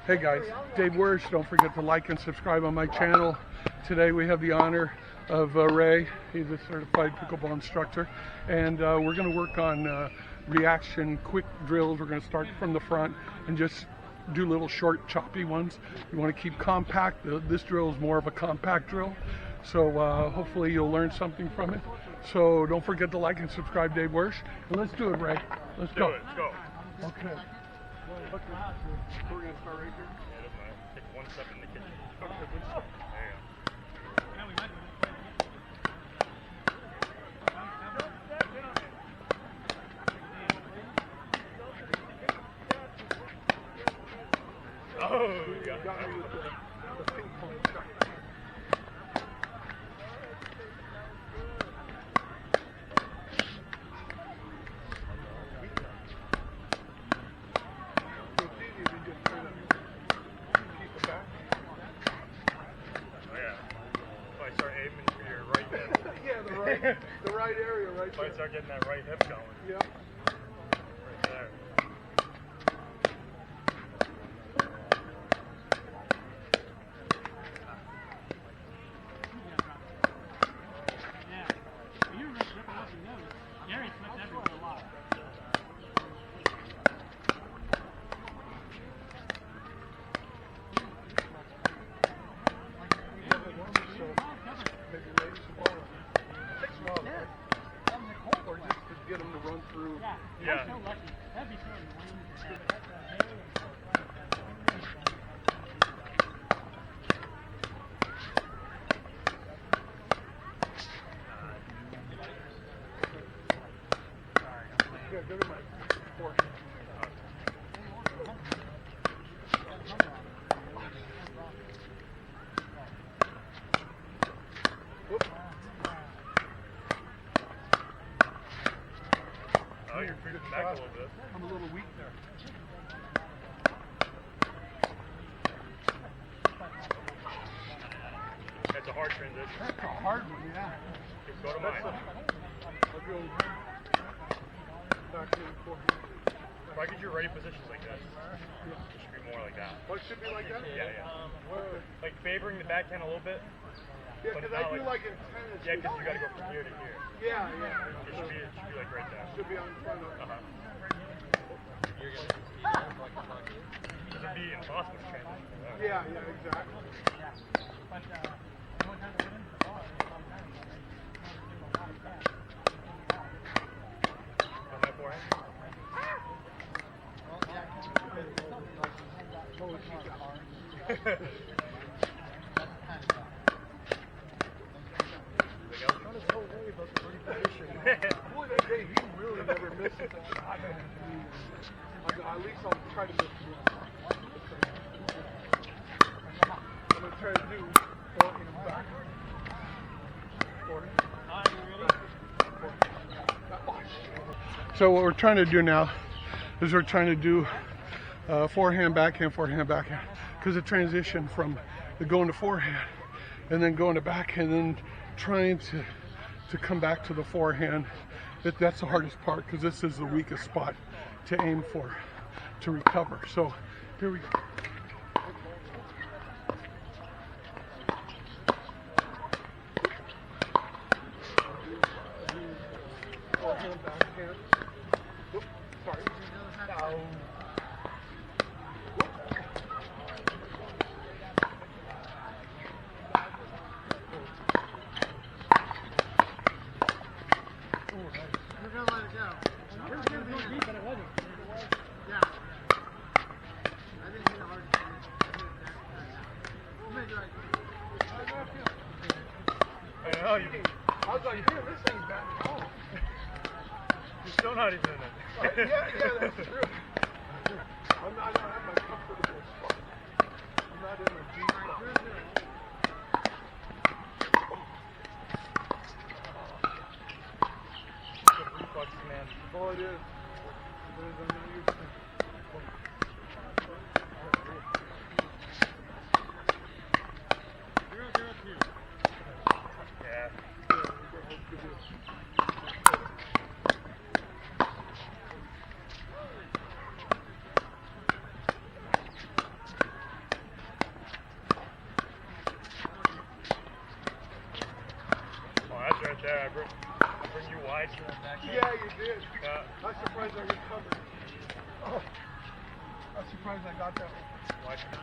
Hey guys, Dave Wyrsch. Don't forget to like and subscribe on my channel. Today we have the honor of Ray. He's a certified pickleball instructor, and we're going to work on reaction quick drills. We're going to start from the front and just do little short choppy ones. You want to keep compact. This drill is more of a compact drill, so hopefully you'll learn something from it. So don't forget to like and subscribe, Dave Wyrsch. And let's do it, Ray. Let's go. Let's go. Okay. We're going to start right here. Yeah, that's fine. Take one step in the kitchen. Oh, you got me with the ping pong shot. The right area right there. Might start getting that right hip going. Yeah. Right there. Get them to run through. Yeah. I'm so lucky. That'd be so Yeah, go to my fork. Oh, you're creeping back a little bit. I'm a little weak there. That's a hard transition. That's a hard one, yeah. Just go to mine. I'll go back and forth. If I get you ready positions like that, it should be more like that. Oh, it should be like that? Yeah, yeah. Like favoring the backhand a little bit. Yeah, because I do like in tennis. Yeah, because you got to go from here to here. Yeah, yeah. It should be like right there. Should be on front of it. It'd be impossible to transition from that. Yeah, yeah, exactly. On that forehand? Boy, that day he really never misses a shot. At least I'll try to miss one. I'm going to try to do fork and back. Fork. So what we're trying to do now is we're trying to do forehand, backhand, because the transition from the going to forehand and then going to backhand and then trying to come back to the forehand. That's the hardest part because this is the weakest spot to aim for, to recover. So here we go. Forehand, backhand. Oops, sorry. Ow. You're gonna let it go. It was gonna be deep, but it wasn't. Yeah. I didn't hit it hard. You made the right I know, you I was like, damn, this thing's back home. you're still not even in it. Yeah, that's true. I don't have my comfortable spot. I'm not in a deep spot. Good reflex, man. Oh, it is. It is. I'm not used to it. Yeah. nice for that back. Yeah, you did. Yeah. I'm surprised I recovered. Oh, I'm surprised I got that one. Watch it.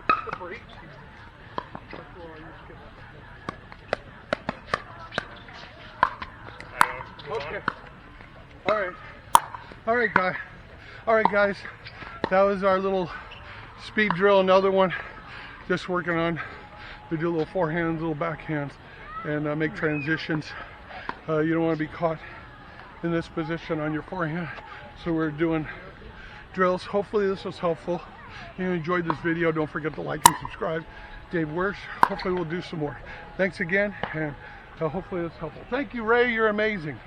It's a break. Okay. All right, guys. That was our little speed drill. Another one. Just working on. We do little forehands, little backhands, and make transitions. You don't want to be caught in this position on your forehand. So we're doing drills. Hopefully this was helpful. If you enjoyed this video, don't forget to like and subscribe. Dave Wyrsch. Hopefully we'll do some more. Thanks again, and hopefully it's helpful. Thank you, Ray. You're amazing.